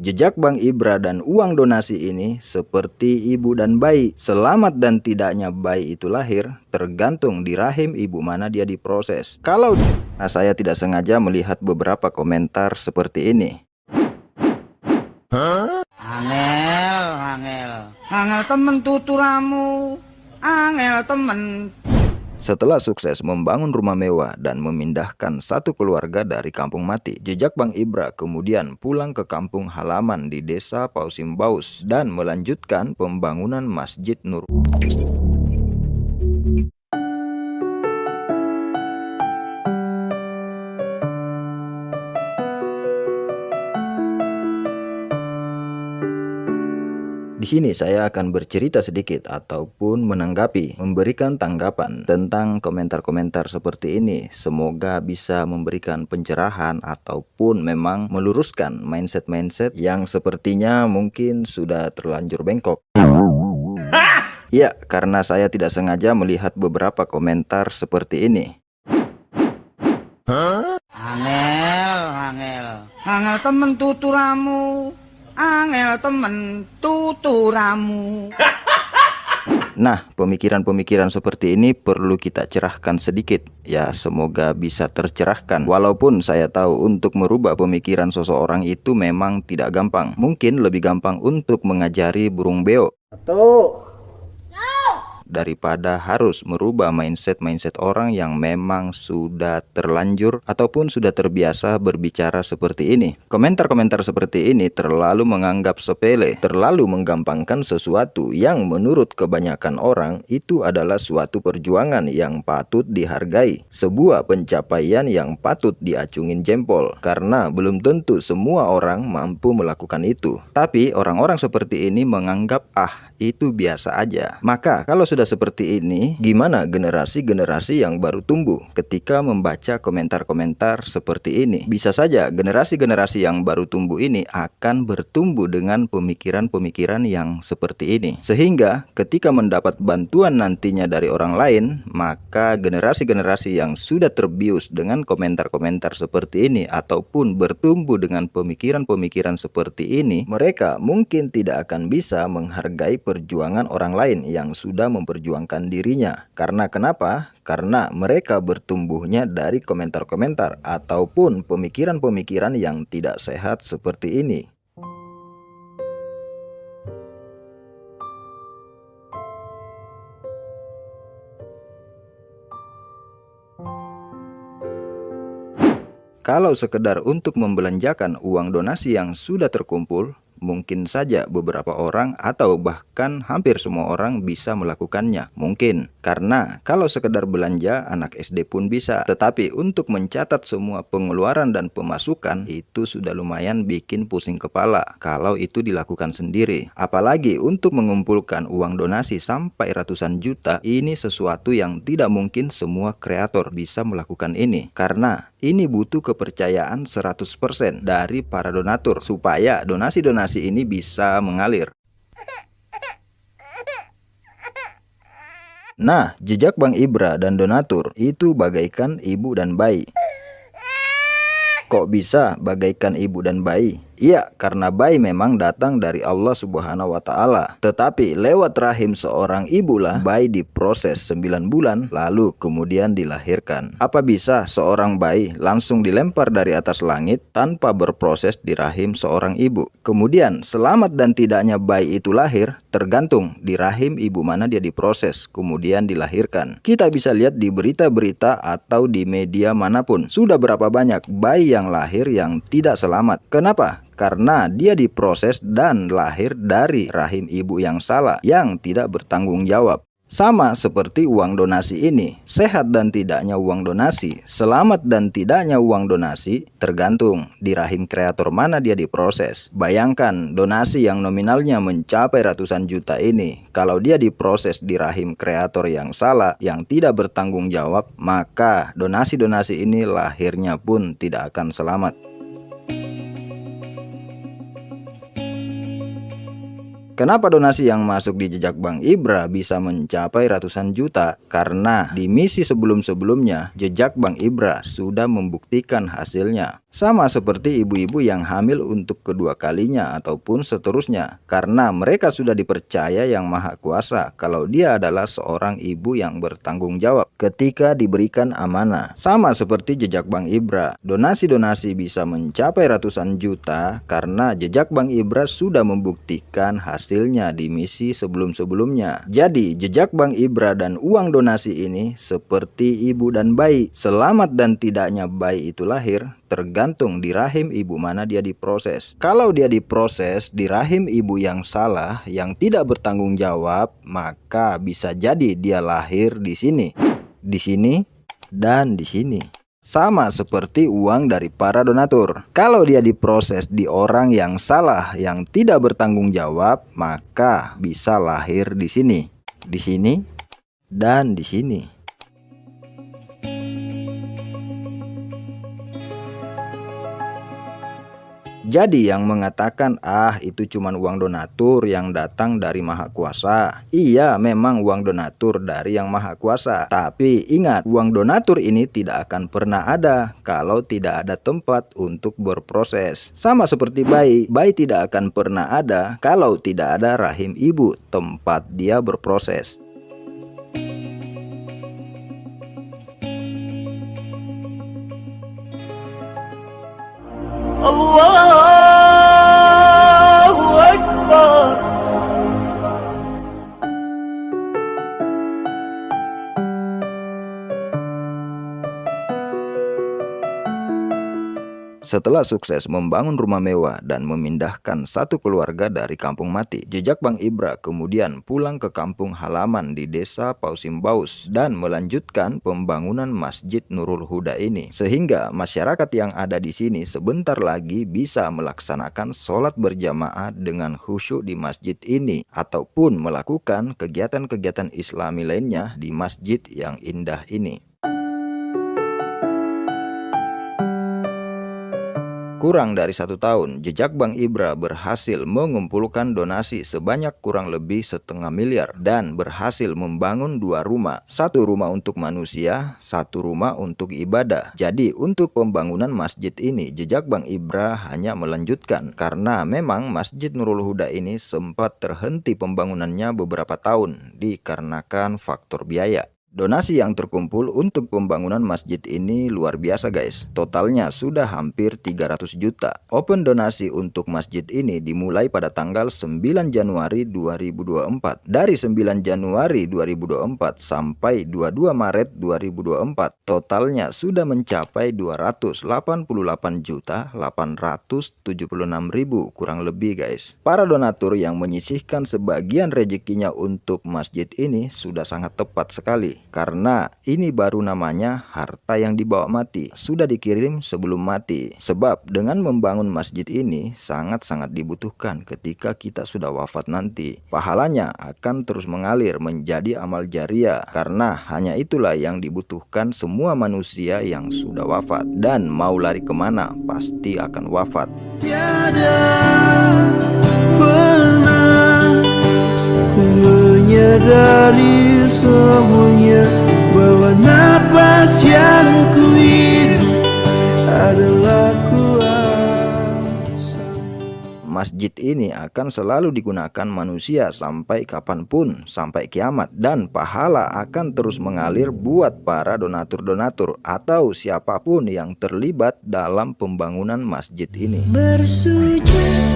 Jejak Bang Ibra dan uang donasi ini seperti ibu dan bayi. Selamat dan tidaknya bayi itu lahir tergantung di rahim ibu mana dia diproses. Saya tidak sengaja melihat beberapa komentar seperti ini. Angel temen tuturamu, angel temen. Setelah sukses membangun rumah mewah dan memindahkan satu keluarga dari kampung mati, jejak Bang Ibra kemudian pulang ke kampung halaman di desa Pausimbaus dan melanjutkan pembangunan Masjid Nur. Di sini saya akan bercerita sedikit ataupun menanggapi, memberikan tanggapan tentang komentar-komentar seperti ini. Semoga bisa memberikan pencerahan ataupun memang meluruskan mindset-mindset yang sepertinya mungkin sudah terlanjur bengkok. Ya, karena saya tidak sengaja melihat beberapa komentar seperti ini. Angel temen tuturamu, angel temen tuturamu. Nah, pemikiran-pemikiran seperti ini perlu kita cerahkan sedikit. Ya, semoga bisa tercerahkan. Walaupun saya tahu untuk merubah pemikiran seseorang itu memang tidak gampang. Mungkin lebih gampang untuk mengajari burung beo daripada harus merubah mindset-mindset orang yang memang sudah terlanjur ataupun sudah terbiasa berbicara seperti ini. Komentar-komentar seperti ini terlalu menganggap sepele, terlalu menggampangkan sesuatu yang menurut kebanyakan orang itu adalah suatu perjuangan yang patut dihargai, sebuah pencapaian yang patut diacungin jempol, karena belum tentu semua orang mampu melakukan itu. Tapi orang-orang seperti ini menganggap itu biasa aja. Maka kalau sudah seperti ini, gimana generasi-generasi yang baru tumbuh ketika membaca komentar-komentar seperti ini? Bisa saja generasi-generasi yang baru tumbuh ini akan bertumbuh dengan pemikiran-pemikiran yang seperti ini. Sehingga ketika mendapat bantuan nantinya dari orang lain, maka generasi-generasi yang sudah terbius dengan komentar-komentar seperti ini ataupun bertumbuh dengan pemikiran-pemikiran seperti ini, mereka mungkin tidak akan bisa menghargai perjuangan orang lain yang sudah memperjuangkan dirinya. Karena kenapa? Karena mereka bertumbuhnya dari komentar-komentar ataupun pemikiran-pemikiran yang tidak sehat seperti ini. Kalau sekedar untuk membelanjakan uang donasi yang sudah terkumpul, mungkin saja beberapa orang atau bahkan hampir semua orang bisa melakukannya. Mungkin karena kalau sekedar belanja anak SD pun bisa. Tetapi untuk mencatat semua pengeluaran dan pemasukan itu sudah lumayan bikin pusing kepala kalau itu dilakukan sendiri. Apalagi untuk mengumpulkan uang donasi sampai ratusan juta, ini sesuatu yang tidak mungkin semua kreator bisa melakukan ini. Karena ini butuh kepercayaan 100% dari para donatur supaya donasi-donasi ini bisa mengalir. Nah, jejak Bang Ibra dan donatur itu bagaikan ibu dan bayi. Kok bisa bagaikan ibu dan bayi? Iya, karena bayi memang datang dari Allah Subhanahu wa Ta'ala. Tetapi lewat rahim seorang ibu lah bayi diproses 9 bulan lalu kemudian dilahirkan. Apa bisa seorang bayi langsung dilempar dari atas langit tanpa berproses di rahim seorang ibu? Kemudian selamat dan tidaknya bayi itu lahir tergantung di rahim ibu mana dia diproses kemudian dilahirkan. Kita bisa lihat di berita-berita atau di media manapun, sudah berapa banyak bayi yang lahir yang tidak selamat. Kenapa? Karena dia diproses dan lahir dari rahim ibu yang salah, yang tidak bertanggung jawab. Sama seperti uang donasi ini, sehat dan tidaknya uang donasi, selamat dan tidaknya uang donasi, tergantung di rahim kreator mana dia diproses. Bayangkan donasi yang nominalnya mencapai ratusan juta ini, kalau dia diproses di rahim kreator yang salah, yang tidak bertanggung jawab, maka donasi-donasi ini lahirnya pun tidak akan selamat. Kenapa donasi yang masuk di jejak Bang Ibra bisa mencapai ratusan juta? Karena di misi sebelum-sebelumnya, jejak Bang Ibra sudah membuktikan hasilnya. Sama seperti ibu-ibu yang hamil untuk kedua kalinya ataupun seterusnya, karena mereka sudah dipercaya Yang Maha Kuasa kalau dia adalah seorang ibu yang bertanggung jawab ketika diberikan amanah. Sama seperti jejak Bang Ibra, donasi-donasi bisa mencapai ratusan juta karena jejak Bang Ibra sudah membuktikan hasilnya di misi sebelum-sebelumnya. Jadi jejak Bang Ibra dan uang donasi ini seperti ibu dan bayi. Selamat dan tidaknya bayi itu lahir tergantung di rahim ibu mana dia diproses. Kalau dia diproses di rahim ibu yang salah, yang tidak bertanggung jawab, maka bisa jadi dia lahir di sini, dan di sini. Sama seperti uang dari para donatur. Kalau dia diproses di orang yang salah, yang tidak bertanggung jawab, maka bisa lahir di sini, dan di sini. Jadi yang mengatakan itu cuma uang donatur yang datang dari Maha Kuasa. Iya, memang uang donatur dari Yang Maha Kuasa. Tapi ingat, uang donatur ini tidak akan pernah ada kalau tidak ada tempat untuk berproses. Sama seperti bayi, bayi tidak akan pernah ada kalau tidak ada rahim ibu, tempat dia berproses. Allahu Akbar. Setelah sukses membangun rumah mewah dan memindahkan satu keluarga dari kampung mati, jejak Bang Ibra kemudian pulang ke kampung halaman di desa Pausimbaus dan melanjutkan pembangunan Masjid Nurul Huda ini. Sehingga masyarakat yang ada di sini sebentar lagi bisa melaksanakan sholat berjamaah dengan khusyuk di masjid ini, ataupun melakukan kegiatan-kegiatan Islami lainnya di masjid yang indah ini. Kurang dari 1 tahun, jejak Bang Ibra berhasil mengumpulkan donasi sebanyak kurang lebih 1,5 miliar dan berhasil membangun 2 rumah. 1 rumah untuk manusia, 1 rumah untuk ibadah. Jadi untuk pembangunan masjid ini, jejak Bang Ibra hanya melanjutkan karena memang Masjid Nurul Huda ini sempat terhenti pembangunannya beberapa tahun dikarenakan faktor biaya. Donasi yang terkumpul untuk pembangunan masjid ini luar biasa guys. Totalnya sudah hampir 300 juta. Open donasi untuk masjid ini dimulai pada tanggal 9 Januari 2024. Dari 9 Januari 2024 sampai 22 Maret 2024, totalnya sudah mencapai 288.876.000 kurang lebih guys. Para donatur yang menyisihkan sebagian rezekinya untuk masjid ini sudah sangat tepat sekali. Karena ini baru namanya harta yang dibawa mati, sudah dikirim sebelum mati. Sebab dengan membangun masjid ini sangat-sangat dibutuhkan ketika kita sudah wafat nanti. Pahalanya akan terus mengalir menjadi amal jariah, karena hanya itulah yang dibutuhkan semua manusia yang sudah wafat. Dan mau lari kemana pasti akan wafat. Tiada pernah ku menyadari semuanya, bahwa nafas yang ku hidup adalah kuasa. Masjid ini akan selalu digunakan manusia sampai kapanpun, sampai kiamat. Dan pahala akan terus mengalir buat para donatur-donatur atau siapapun yang terlibat dalam pembangunan masjid ini. Bersujud